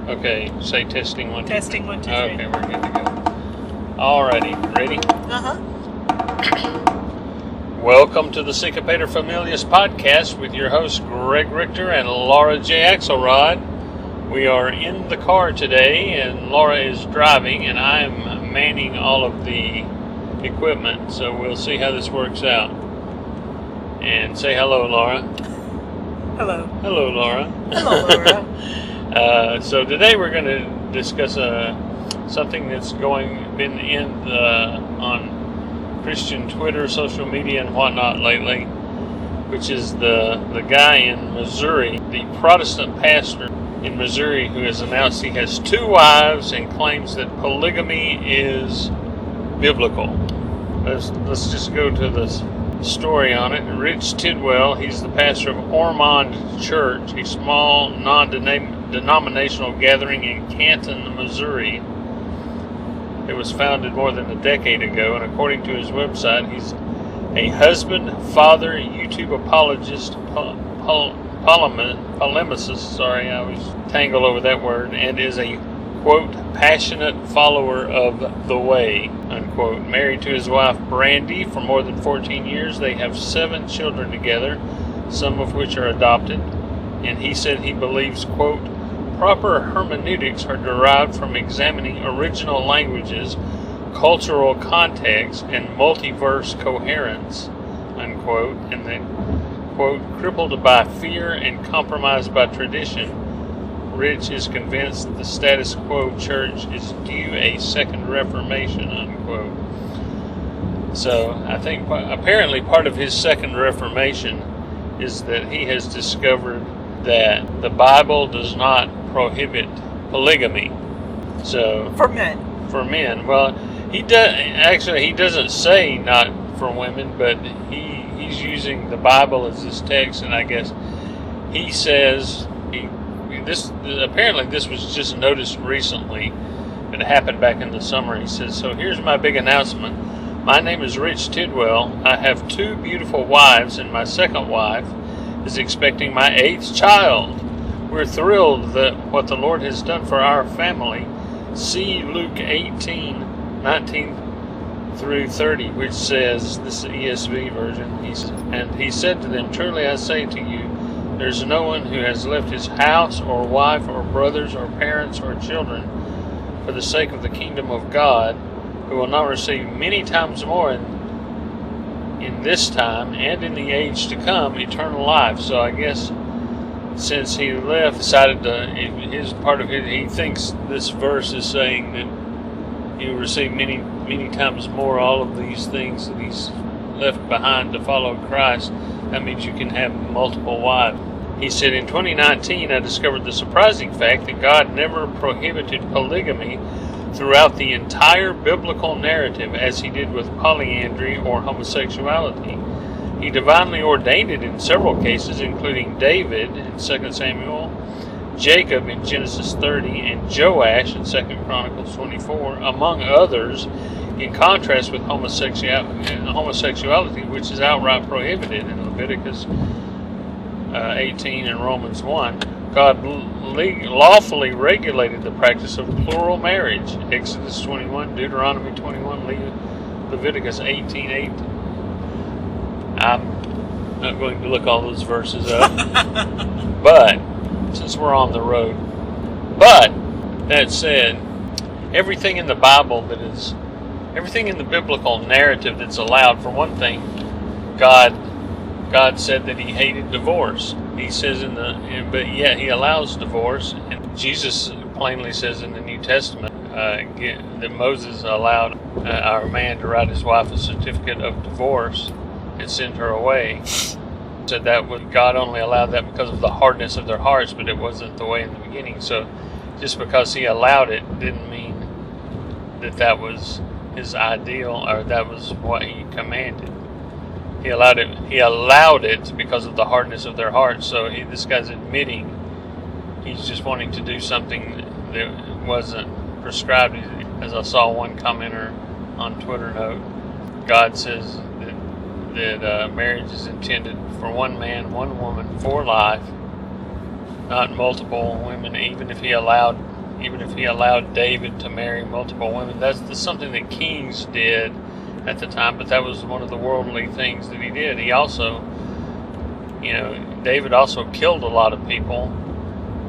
Okay, say testing 1, 2, 3. Testing 1, 2, 3. Okay, we're good to go. Alrighty, ready? Uh-huh. Welcome to the Syncopator Familius podcast with your hosts Greg Richter and Laura J. Axelrod. We are in the car today, and Laura is driving, and I am manning all of the equipment, so we'll see how this works out. And say hello, Laura. Hello. Hello, Laura. Hello, Laura. So today we're going to discuss something that's been on Christian Twitter, social media, and whatnot lately, which is the guy in Missouri, the Protestant pastor in Missouri, who has announced he has 2 wives and claims that polygamy is biblical. Let's just go to the story on it. Rich Tidwell, he's the pastor of Ormond Church, a small non-denominational gathering in Canton, Missouri. It was founded more than a decade ago, and according to his website, he's a husband, father, YouTube apologist, polemicist, I always tangle over that word, and is a, quote, passionate follower of the way, unquote. Married to his wife Brandy for more than 14 years. They have 7 children together, some of which are adopted, and he said he believes, quote, proper hermeneutics are derived from examining original languages, cultural context, and multiverse coherence, unquote, and then, quote, crippled by fear and compromised by tradition, Rich is convinced that the status quo church is due a second reformation, unquote. So I think apparently part of his second reformation is that he has discovered that the Bible does not prohibit polygamy. So For men. Well, he doesn't say not for women, but he's using the Bible as his text, and I guess he says apparently this was just noticed recently. It happened back in the summer. He says, so here's my big announcement. My name is Rich Tidwell. I have 2 beautiful wives, and my second wife is expecting my 8th child. We're thrilled that what the Lord has done for our family. See Luke 18:19 through 30, which says, this is the ESV version, and he said to them, truly I say to you, there's no one who has left his house or wife or brothers or parents or children for the sake of the kingdom of God, who will not receive many times more in this time and in the age to come eternal life. So I guess since he left, decided he thinks this verse is saying that you receive many times more all of these things that he's left behind to follow Christ. That means you can have multiple wives. He said, in 2019, I discovered the surprising fact that God never prohibited polygamy throughout the entire biblical narrative as he did with polyandry or homosexuality. He divinely ordained it in several cases, including David in 2 Samuel, Jacob in Genesis 30, and Joash in 2 Chronicles 24, among others, in contrast with homosexuality, which is outright prohibited in Leviticus 18 and Romans 1. God lawfully regulated the practice of plural marriage. Exodus 21, Deuteronomy 21, Leviticus 18:8. I'm not going to look all those verses up, but since we're on the road. But that said, everything in the Bible everything in the biblical narrative that's allowed, for one thing, God said that he hated divorce. He says but yet he allows divorce. And Jesus plainly says in the New Testament that Moses allowed our man to write his wife a certificate of divorce and send her away. Said God only allowed that because of the hardness of their hearts, but it wasn't the way in the beginning. So just because he allowed it didn't mean that was his ideal, or that was what he commanded. He allowed it because of the hardness of their hearts. So this guy's admitting he's just wanting to do something that wasn't prescribed. As I saw one commenter on Twitter note, God says that marriage is intended for one man, one woman, for life, not multiple women. Even if he allowed even if he allowed David to marry multiple women. That's something that kings did at the time, but that was one of the worldly things that he did. He also, David also killed a lot of people,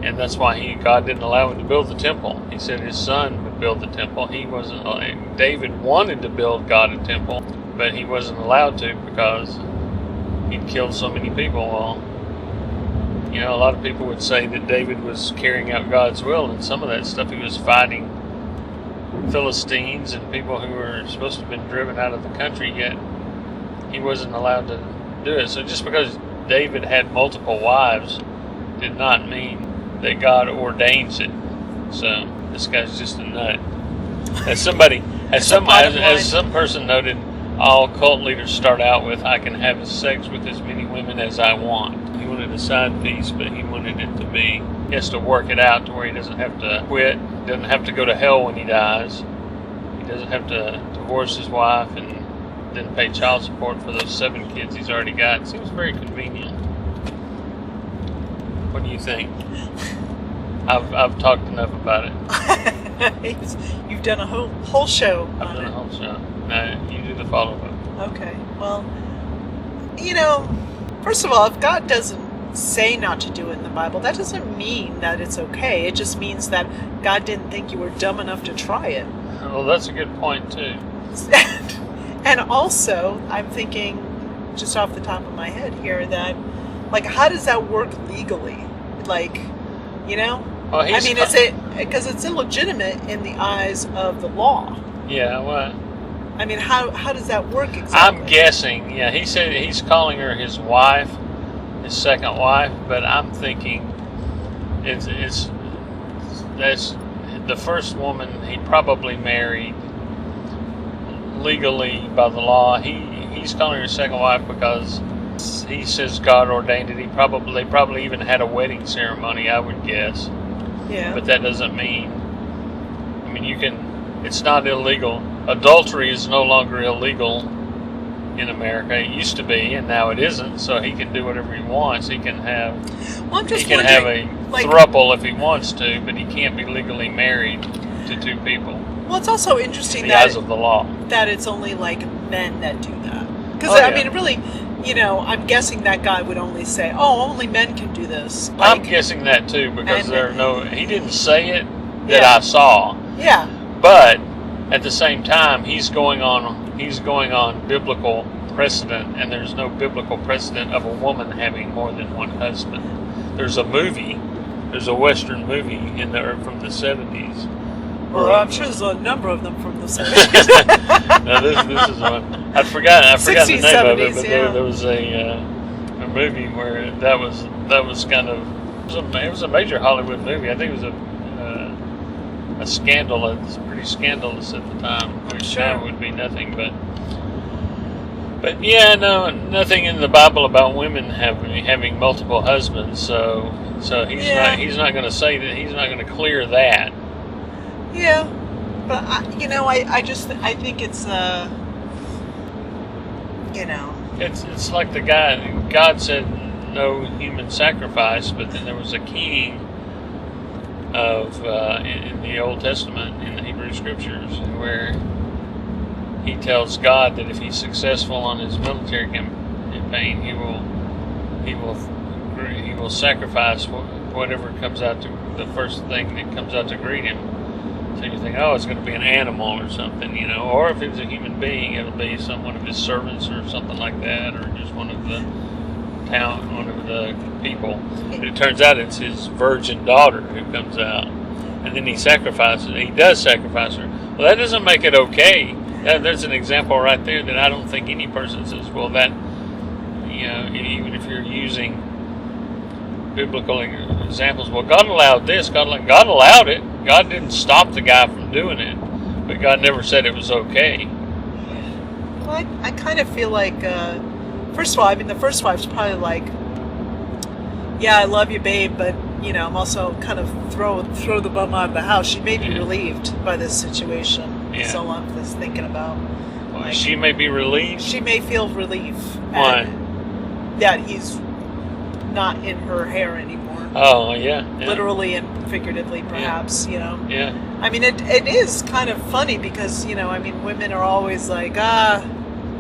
and that's why God didn't allow him to build the temple. He said his son would build the temple. David wanted to build God a temple, but he wasn't allowed to because he'd killed so many people. Well, a lot of people would say that David was carrying out God's will, and some of that stuff he was fighting Philistines and people who were supposed to have been driven out of the country, yet he wasn't allowed to do it. So just because David had multiple wives did not mean that God ordains it. So this guy's just a nut. As some person noted, all cult leaders start out with, I can have sex with as many women as I want. He wanted a side piece, but he wanted it to be, he has to work it out to where he doesn't have to quit, doesn't have to go to hell when he dies. He doesn't have to divorce his wife and then pay child support for those 7 kids he's already got. It seems very convenient. What do you think? I've talked enough about it. You've done a whole show. I've done a whole show. Now you do the follow-up. Okay. Well, first of all, if God doesn't say not to do it in the Bible, that doesn't mean that it's okay. It just means that God didn't think you were dumb enough to try it. Well, that's a good point too. And also, I'm thinking, just off the top of my head here, that, how does that work legally? Well, is it because it's illegitimate in the eyes of the law? Yeah, well, how does that work exactly? I'm guessing, he said he's calling her his wife, his second wife, but I'm thinking that's the first woman he probably married legally by the law. He's calling her his second wife because he says God ordained it. They probably even had a wedding ceremony, I would guess. Yeah. But that doesn't mean, it's not illegal. Adultery is no longer illegal in America. It used to be, and now it isn't. So he can do whatever he wants. He can have, have a throuple if he wants to, but he can't be legally married to 2 people. Well, it's also interesting in the eyes of the law that it's only men that do that. Because really, I'm guessing that guy would only say, only men can do this. I'm guessing that too, because he didn't say it that I saw. Yeah. But at the same time, he's going on biblical precedent, and there's no biblical precedent of a woman having more than one husband. There's a Western movie from the 70s. Well, I'm sure there's a number of them from the 70s. No, this is one. I've forgotten the name 70s, of it, but yeah. there was a movie where that was kind of, it was a major Hollywood movie. I think it was a scandal. It's pretty scandalous at the time, which now would be nothing. But yeah, no, nothing in the Bible about women having multiple husbands. So he's not going to say that. He's not going to clear that. Yeah, but I think it's It's like the guy. God said no human sacrifice, but then there was a king in the Old Testament, in the Hebrew Scriptures, where he tells God that if he's successful on his military campaign, he will sacrifice whatever comes out to the first thing that comes out to greet him. So you think, it's going to be an animal or something, or if it's a human being, it'll be one of his servants or something like that, or just one of the people. But it turns out it's his virgin daughter who comes out, and then he does sacrifice her. Well, that doesn't make it okay. There's an example right there that I don't think any person says, well, that, even if you're using biblical examples, well, God allowed this, God allowed it. God didn't stop the guy from doing it, but God never said it was okay. Well, I kind of feel like, first of all, the first wife's probably like, yeah, I love you, babe, but, I'm also kind of throw the bum out of the house. She may be relieved by this situation. Yeah. So I'm just thinking about. She may be relieved? She may feel relief. Why? That he's not in her hair anymore. Oh, yeah. Literally and figuratively, perhaps, Yeah. I mean, it is kind of funny because, I mean, women are always like,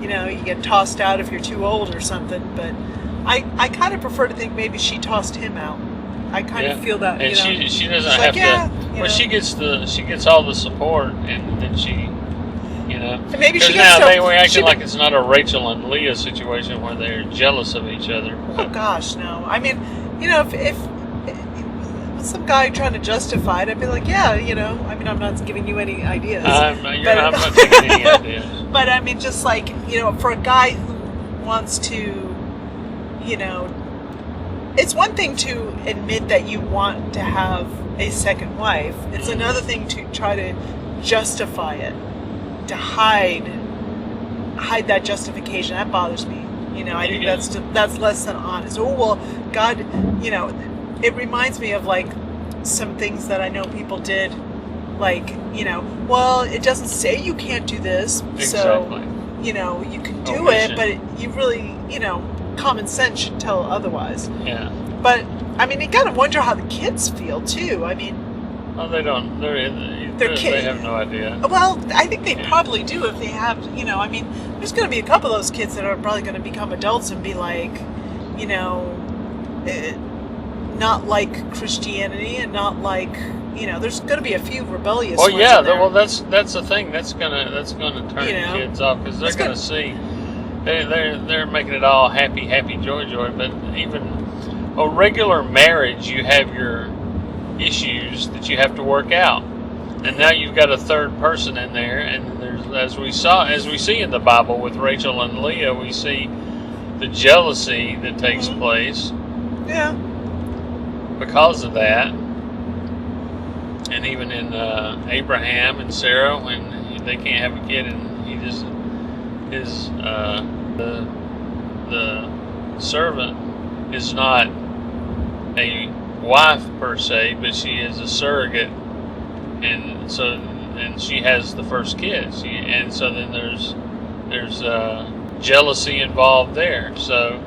you get tossed out if you're too old or something. But I kind of prefer to think maybe she tossed him out. I kind of feel that, and she doesn't have to. Well, she gets all the support, and then she, And maybe she now gets they were acting like it's not a Rachel and Leah situation where they're jealous of each other. Oh gosh, no. I mean, if some guy trying to justify it, I'd be like, yeah, I mean, I'm not giving you any ideas. I'm not taking any ideas. But I mean, just like, for a guy who wants to, it's one thing to admit that you want to have a second wife. It's another thing to try to justify it, to hide that justification. That bothers me. I think that's less than honest. Oh, well, God, it reminds me of like some things that I know people did, like, well, it doesn't say you can't do this, exactly. So, you can do it, but you really, common sense should tell otherwise. Yeah. But, I mean, you gotta wonder how the kids feel, too. I mean... Oh, they don't. They have no idea. Well, I think they probably do if they have, I mean, there's going to be a couple of those kids that are probably going to become adults and be like, not like Christianity and not like, there's going to be a few rebellious ones in there. Well, that's the thing. That's gonna turn the kids off because they're going to see they're making it all happy, joy. But even a regular marriage, you have your issues that you have to work out, and now you've got a third person in there, and there's as we see in the Bible with Rachel and Leah, we see the jealousy that takes place because of that. And even in Abraham and Sarah, when they can't have a kid, and he just the servant is not a wife per se, but she is a surrogate, and she has the first kid. And so then there's jealousy involved there. So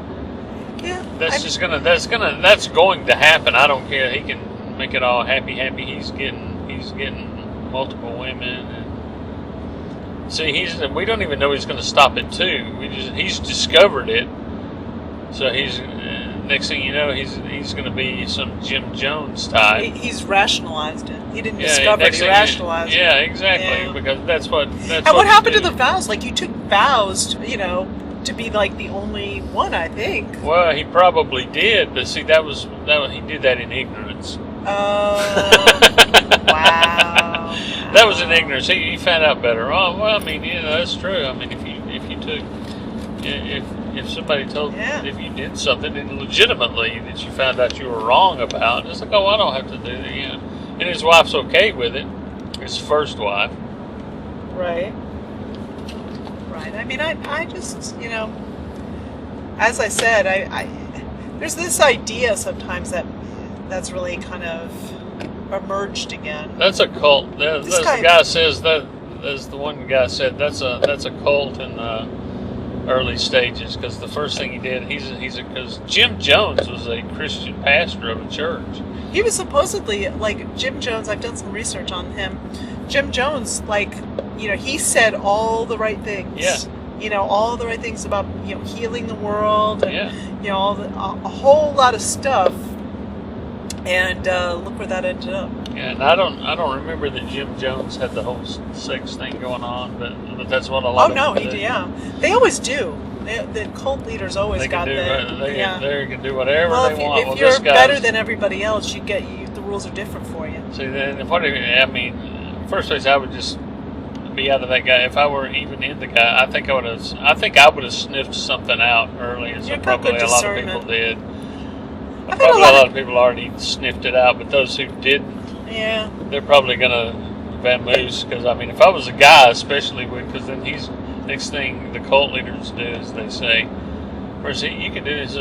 that's going to happen. I don't care. He can make it all happy. He's getting multiple women. And see, we don't even know he's going to stop at 2. He's discovered it. So next thing you know, he's going to be some Jim Jones type. He's rationalized it. He didn't discover it. He rationalized it. Yeah, exactly. Yeah. Because that's what. And what happened to the vows? Like, you took vows, to be like the only one, I think. Well, he probably did, but see, he did that in ignorance. Oh, wow. That was in ignorance. He found out better. Oh, well, I mean, that's true. I mean, if somebody told if you did something and legitimately that you found out you were wrong about, it's like, oh, I don't have to do that. And his wife's okay with it. His first wife. Right. I mean, I just, as I said, I there's this idea sometimes that's really kind of emerged again. That's a cult. The guy says that. As the one guy said, that's a cult in the early stages, because the first thing he did, because Jim Jones was a Christian pastor of a church. He was supposedly, like, Jim Jones, I've done some research on him. Jim Jones, like, he said all the right things. Yeah. All the right things about, healing the world and, a whole lot of stuff. And look where that ended up. Yeah, and I don't remember that Jim Jones had the whole sex thing going on, but that's what a lot of them did. They always do. The cult leaders always they got that. They can do whatever they want. If you're better than everybody else, the rules are different for you. See, then first place, I would just be out of that guy. If I were even in the guy, I think I would have sniffed something out early, and so probably a lot of people did. Probably a lot of people already sniffed it out, but those who didn't, they're probably gonna vamoose. Because if I was a guy, especially because then next thing the cult leaders do is they say, "Whereas you can do this."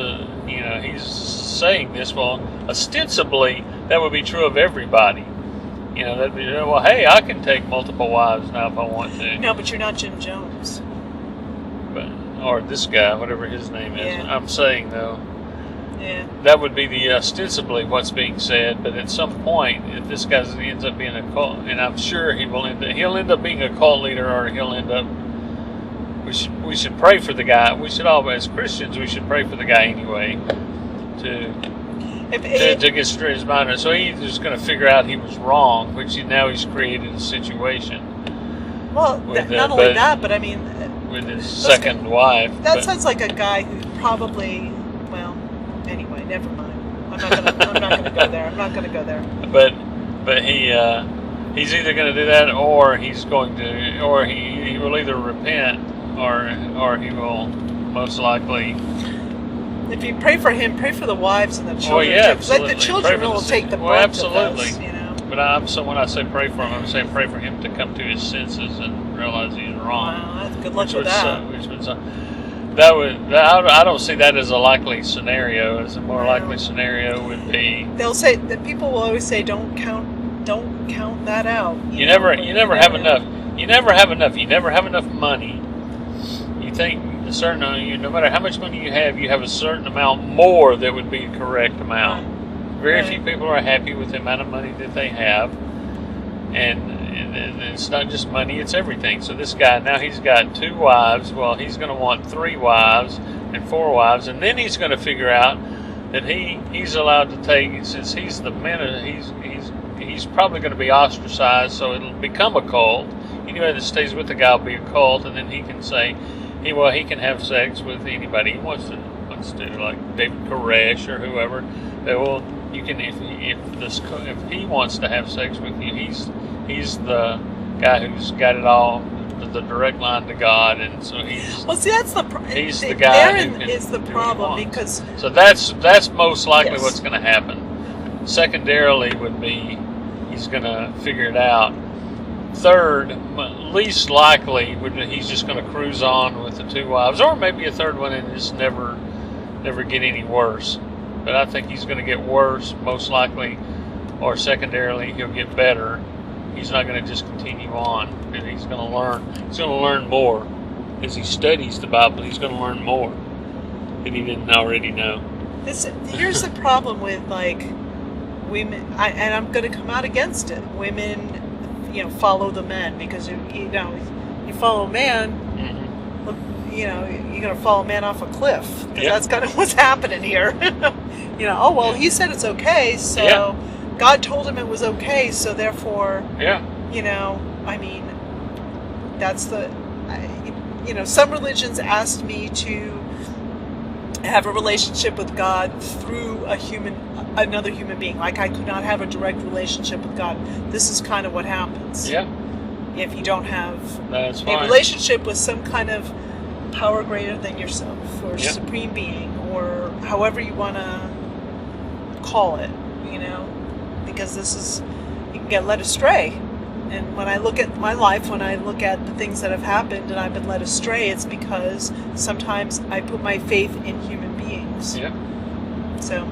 He's saying this. Well, ostensibly that would be true of everybody. That'd be, well, hey, I can take multiple wives now if I want to. No, but you're not Jim Jones. Or this guy, whatever his name is. I'm saying though. Yeah. That would be the ostensibly what's being said, but at some point, if this guy ends up being a cult, and I'm sure he'll end up being a cult leader, or he'll end up. We should pray for the guy. We should all, as Christians, we should pray for the guy anyway to get straight his mind. So he's just going to figure out he was wrong, which now he's created a situation. Well, not only that, but I mean, with his second wife. That sounds like a guy who probably. Well, anyway, never mind. I'm not going to go there. I'm not going to go there. But he's either going to do that, or he's going to, or he will either repent, or he will most likely. If you pray for him, pray for the wives and the children. Oh yeah, absolutely. Like the children will take the brunt of this, you know. But when I say pray for him, I'm saying pray for him to come to his senses and realize he's wrong. Wow, that's good luck with that. I don't see that as a likely scenario. As a more likely scenario would be. They'll say that people will always say, "Don't count that out." You never have enough. You never have enough. You never have enough money. You think a certain, no matter how much money you have a certain amount more that would be the correct amount. Very few people are happy with the amount of money that they have, and it's not just money; it's everything. So this guy now he's got 2 wives. Well, he's going to want 3 wives and 4 wives, and then he's going to figure out that he's allowed to take, since he's the man. He's probably going to be ostracized, so it'll become a cult. Anybody that stays with the guy will be a cult, and then he can say, he can have sex with anybody he wants to, like David Koresh or whoever. Well, you can if he wants to have sex with you, he's the guy who's got it all, the direct line to God, and so he's. Well, see, that's the he's the guy who is the problem, because. So that's most likely what's going to happen. Secondarily would be he's going to figure it out. Third, least likely, he's just going to cruise on with the 2 wives, or maybe a third one and just never get any worse. But I think he's going to get worse, most likely, or secondarily, he'll get better. He's not going to just continue on, and he's going to learn. He's going to learn more as he studies the Bible. He's going to learn more that he didn't already know. Here's the problem with women, and I'm going to come out against it. Women, follow the men, because you follow a man, you're going to fall a man off a cliff, because that's kind of what's happening here. He said it's okay, so God told him it was okay, so therefore, that's some religions asked me to have a relationship with God through another human being. Like, I could not have a direct relationship with God. This is kind of what happens. Yeah. If you don't have a relationship with some kind of power greater than yourself, or supreme being, or however you want to call it, because you can get led astray. And when I look at my life, when I look at the things that have happened and I've been led astray, it's because sometimes I put my faith in human beings. Yeah. So.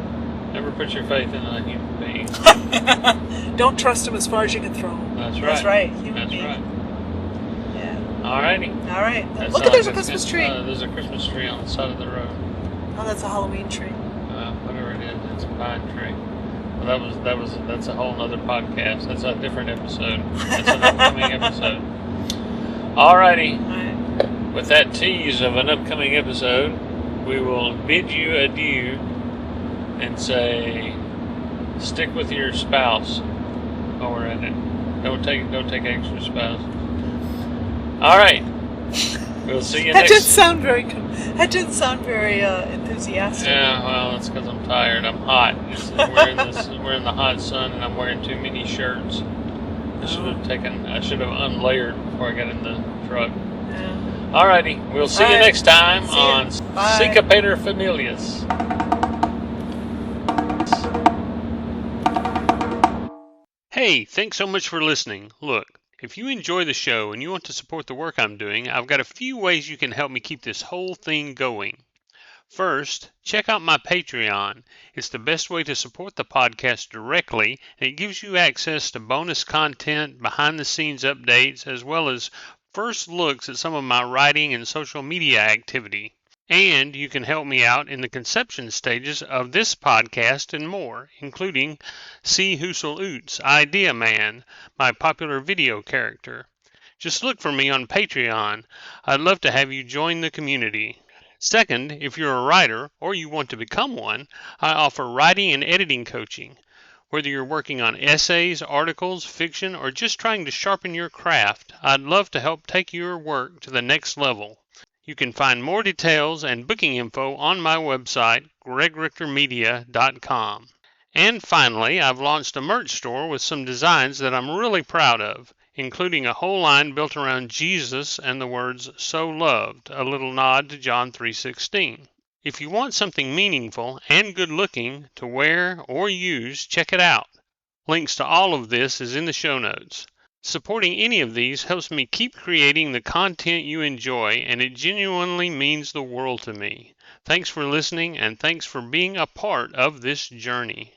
Never put your faith in a human being. Don't trust him as far as you can throw him. That's right. That's right. That's right. Yeah. Alrighty. All right. Look, there's a Christmas tree. There's a Christmas tree on the side of the road. Oh, that's a Halloween tree. Whatever it is, it's a pine tree. Well, that's a whole other podcast. That's a different episode. That's an upcoming episode. Alrighty. All right. With that tease of an upcoming episode, we will bid you adieu and say, stick with your spouse while we're at it. Don't take extra spouse. All right. We'll see you next. That didn't sound very enthusiastic. Yeah, well, it's because I'm tired. I'm hot. We're in the hot sun, and I'm wearing too many shirts. I should have unlayered before I got in the truck. Yeah. Alrighty. We'll see you next time on Sica Pater Familias. Hey, thanks so much for listening. Look, if you enjoy the show and you want to support the work I'm doing, I've got a few ways you can help me keep this whole thing going. First, check out my Patreon. It's the best way to support the podcast directly, and it gives you access to bonus content, behind-the-scenes updates, as well as first looks at some of my writing and social media activity. And you can help me out in the conception stages of this podcast and more, including C. Hoosel Oots, Idea Man, my popular video character. Just look for me on Patreon. I'd love to have you join the community. Second, if you're a writer or you want to become one, I offer writing and editing coaching. Whether you're working on essays, articles, fiction, or just trying to sharpen your craft, I'd love to help take your work to the next level. You can find more details and booking info on my website, gregrichtermedia.com. And finally, I've launched a merch store with some designs that I'm really proud of, including a whole line built around Jesus and the words, "so loved," a little nod to John 3:16. If you want something meaningful and good-looking to wear or use, check it out. Links to all of this is in the show notes. Supporting any of these helps me keep creating the content you enjoy, and it genuinely means the world to me. Thanks for listening, and thanks for being a part of this journey.